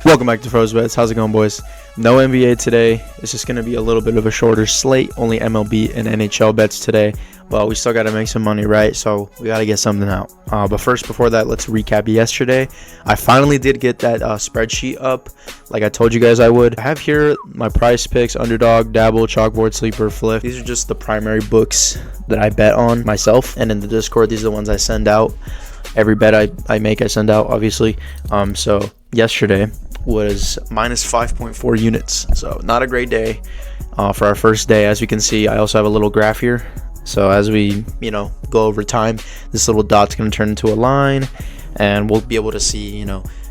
Welcome back to Froze Bets. How's it going, boys? No NBA today. It's just going to be a little bit of a shorter slate. Only MLB and NHL bets today. But we still got to make some money, right? So we got to get something out. But first, before that, let's recap yesterday. I finally did get that spreadsheet up like I told you guys I would. I have here my Prizepicks, Underdog, Dabble, Chalkboard, Sleeper, Flip. These are just the primary books that I bet on myself. And in the Discord, these are the ones I send out. Every bet I make, I send out, obviously. So yesterday was minus 5.4 units, so not a great day for our first day. As you can see, I also have a little graph here, so as we go over time, this little dot's going to turn into a line, and we'll be able to see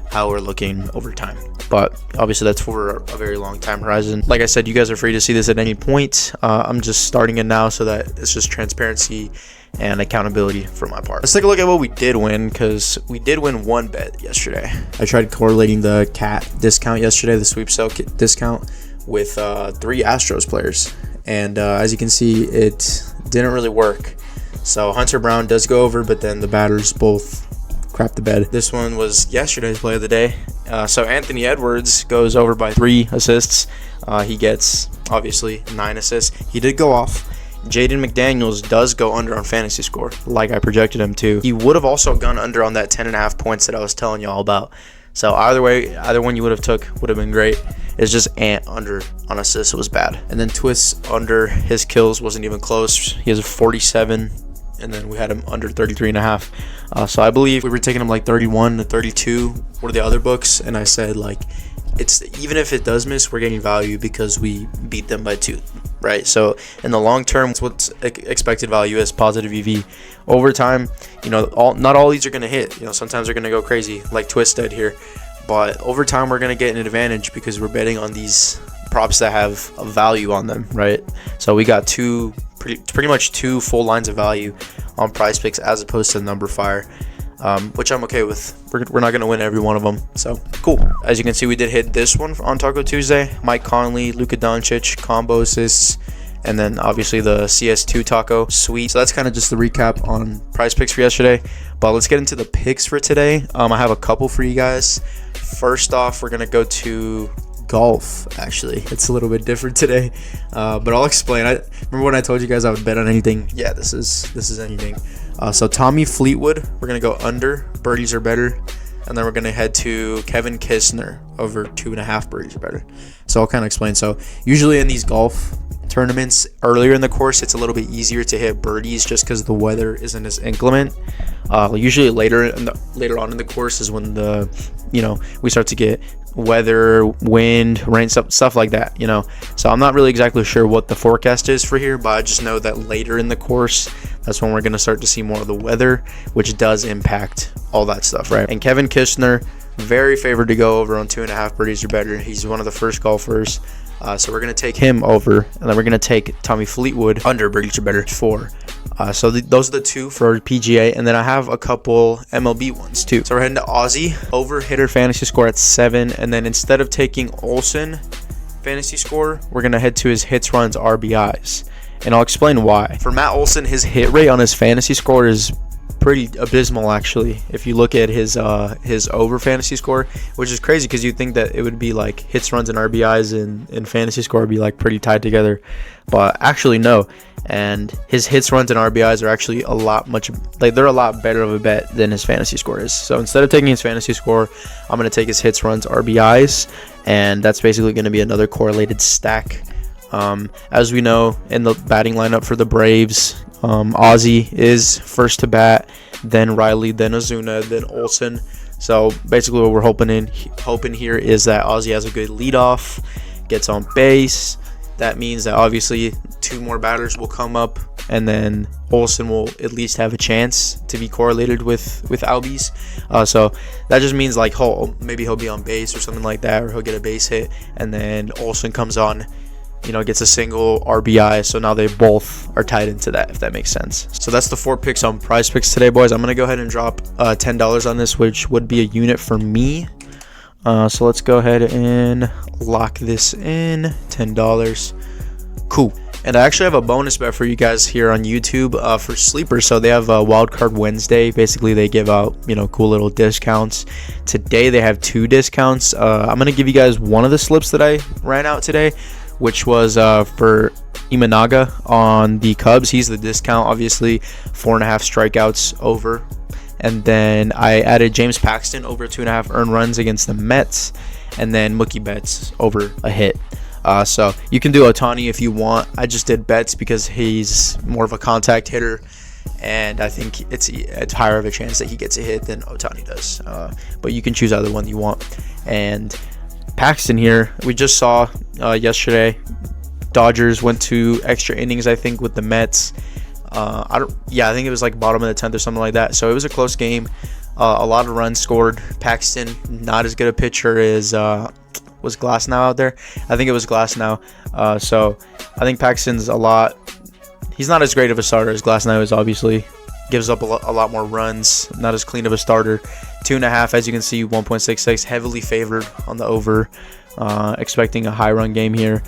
how we're looking over time. But obviously that's for a very long time horizon. Like I said, you guys are free to see this at any point. I'm just starting it now so that it's just transparency and accountability for my part. Let's take a look at what we did win, because we did win one bet yesterday. I tried correlating the cat discount yesterday, the sweep sale discount, with 3 Astros players, and as you can see, it didn't really work. So Hunter Brown does go over, but then the batters both crap the bed. This one was yesterday's play of the day. So Anthony Edwards goes over by 3 assists. He gets obviously 9 assists. He did go off. Jaden McDaniels does go under on fantasy score, like I projected him to. He would have also gone under on that 10.5 points that I was telling y'all about. So either one you would have took would have been great. It's just Ant under on assists was bad. And then Twist under his kills wasn't even close. He has a 47, and then we had him under 33.5. So I believe we were taking him like 31 to 32. What are the other books? And I said, like, it's even if it does miss, we're getting value because we beat them by 2. Right, so in the long term, what's expected value is positive EV. Over time, not all these are going to hit. Sometimes they're going to go crazy, like Twist did here. But over time, we're going to get an advantage because we're betting on these props that have a value on them, right? So we got pretty much 2 full lines of value on Prizepicks as opposed to number fire, which I'm okay with. We're not going to win every one of them, so cool. As you can see, we did hit this one on Taco Tuesday. Mike Conley, Luka Doncic, combo assists, and then obviously the CS2 taco. Sweet. So that's kind of just the recap on Prizepicks for yesterday. But let's get into the picks for today. I have a couple for you guys. First off, we're going to go to golf. Actually, it's a little bit different today, but I'll explain. I remember when I told you guys I would bet on anything. Yeah, this is anything. So Tommy Fleetwood, we're gonna go under. Birdies are better, and then we're gonna head to Kevin Kisner over 2.5 birdies are better. So I'll kind of explain. So usually in these golf tournaments earlier in the course, it's a little bit easier to hit birdies just because the weather isn't as inclement. Usually later on in the course is when we start to get weather, wind, rain, stuff like that. So I'm not really exactly sure what the forecast is for here, but I just know that later in the course, that's when we're going to start to see more of the weather, which does impact all that stuff, right? And Kevin Kisner, very favored to go over on 2.5 birdies or better. He's one of the first golfers. So we're going to take him over, and then we're going to take Tommy Fleetwood under birdies or better 4. So those are the 2 for PGA, and then I have a couple MLB ones too. So we're heading to Aussie, over hitter fantasy score at 7, and then instead of taking Olsen fantasy score, we're going to head to his hits, runs, RBIs, and I'll explain why. For Matt Olsen, his hit rate on his fantasy score is pretty abysmal, actually. If you look at his over fantasy score, which is crazy because you'd think that it would be like hits, runs, and RBIs and fantasy score would be like pretty tied together, but actually no. And his hits, runs, and RBIs are actually they're a lot better of a bet than his fantasy score is. So instead of taking his fantasy score, I'm going to take his hits, runs, RBIs, and that's basically going to be another correlated stack. As we know, in the batting lineup for the Braves, Ozzy is first to bat, then Riley, then Ozuna, then Olsen. So basically what we're hoping here is that Ozzy has a good leadoff, gets on base. That means that obviously 2 more batters will come up, and then Olsen will at least have a chance to be correlated with Albies. So that just means like maybe he'll be on base or something like that, or he'll get a base hit, and then Olsen comes on, gets a single RBI. So now they both are tied into that, if that makes sense. So that's the 4 picks on Prizepicks today, boys. I'm going to go ahead and drop $10 on this, which would be a unit for me. So let's go ahead and lock this in. $10. Cool. And I actually have a bonus bet for you guys here on YouTube for Sleeper. So they have a Wild Card Wednesday. Basically, they give out, cool little discounts. Today, they have 2 discounts. I'm going to give you guys one of the slips that I ran out today, which was for Imanaga on the Cubs. He's the discount, obviously, 4.5 strikeouts over. And then I added James Paxton over 2.5 earned runs against the Mets. And then Mookie Betts over a hit. So you can do Ohtani if you want. I just did Betts because he's more of a contact hitter, and I think it's higher of a chance that he gets a hit than Ohtani does. But you can choose either one you want. And Paxton here, we just saw yesterday, Dodgers went to extra innings, I think, with the Mets. I think it was like bottom of the 10th or something like that. So it was a close game. A lot of runs scored. Paxton, not as good a pitcher as was Glasnow out there? I think it was Glasnow. So I think Paxton's he's not as great of a starter as Glasnow is, obviously. Gives up a lot more runs. Not as clean of a starter. 2.5, as you can see, 1.66. Heavily favored on the over. Expecting a high run game here.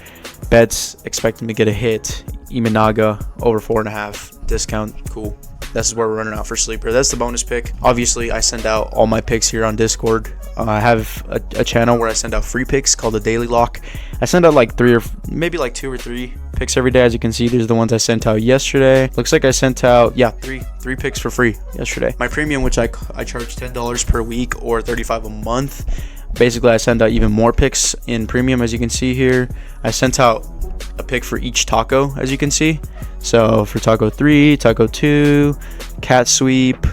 Betts expecting to get a hit. Imanaga over 4.5. Discount. Cool. This is where we're running out for Sleeper. That's the bonus pick. Obviously, I send out all my picks here on Discord. I have a channel where I send out free picks called the Daily Lock. I send out like 2 or 3 picks every day. As you can see, these are the ones I sent out yesterday. Looks like I sent out, three picks for free yesterday. My premium, which I charge $10 per week or $35 a month. Basically, I send out even more picks in premium, as you can see here. I sent out a pick for each taco, as you can see. So for taco 3, taco 2, cat sweep,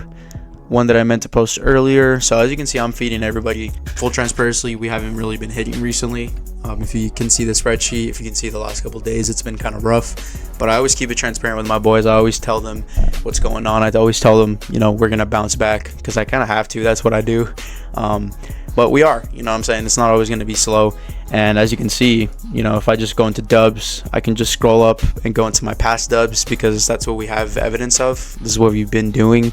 one that I meant to post earlier. So as you can see, I'm feeding everybody. Full transparency, we haven't really been hitting recently. If you can see the spreadsheet, if you can see the last couple of days, it's been kind of rough. But I always keep it transparent with my boys. I always tell them what's going on. I always tell them, we're going to bounce back, because I kind of have to. That's what I do. But we are, what I'm saying? It's not always going to be slow. And as you can see, if I just go into dubs, I can just scroll up and go into my past dubs, because that's what we have evidence of. This is what we've been doing.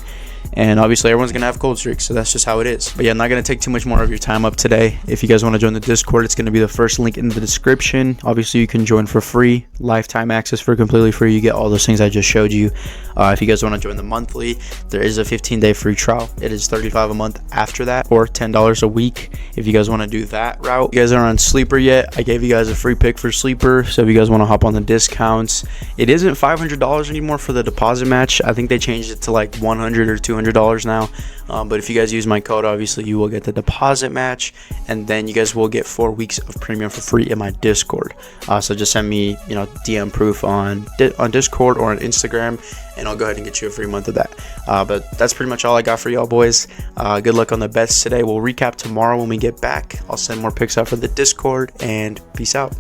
And obviously everyone's going to have cold streaks, so that's just how it is. But yeah, I'm not going to take too much more of your time up today. If you guys want to join the Discord, it's going to be the first link in the description. Obviously, you can join for free. Lifetime access for completely free. You get all those things I just showed you. If you guys want to join the monthly, there is a 15-day free trial. It is $35 a month after that, or $10 a week if you guys want to do that route. If you guys aren't on Sleeper yet, I gave you guys a free pick for Sleeper. So if you guys want to hop on the discounts, it isn't $500 anymore for the deposit match. I think they changed it to like $100 or $200 now. But if you guys use my code, obviously you will get the deposit match, and then you guys will get 4 weeks of premium for free in my Discord. So just send me DM proof on Discord or on Instagram, and I'll go ahead and get you a free month of that. But that's pretty much all I got for y'all boys. Good luck on the bets today. We'll recap tomorrow when we get back. I'll send more picks out for the Discord, and peace out.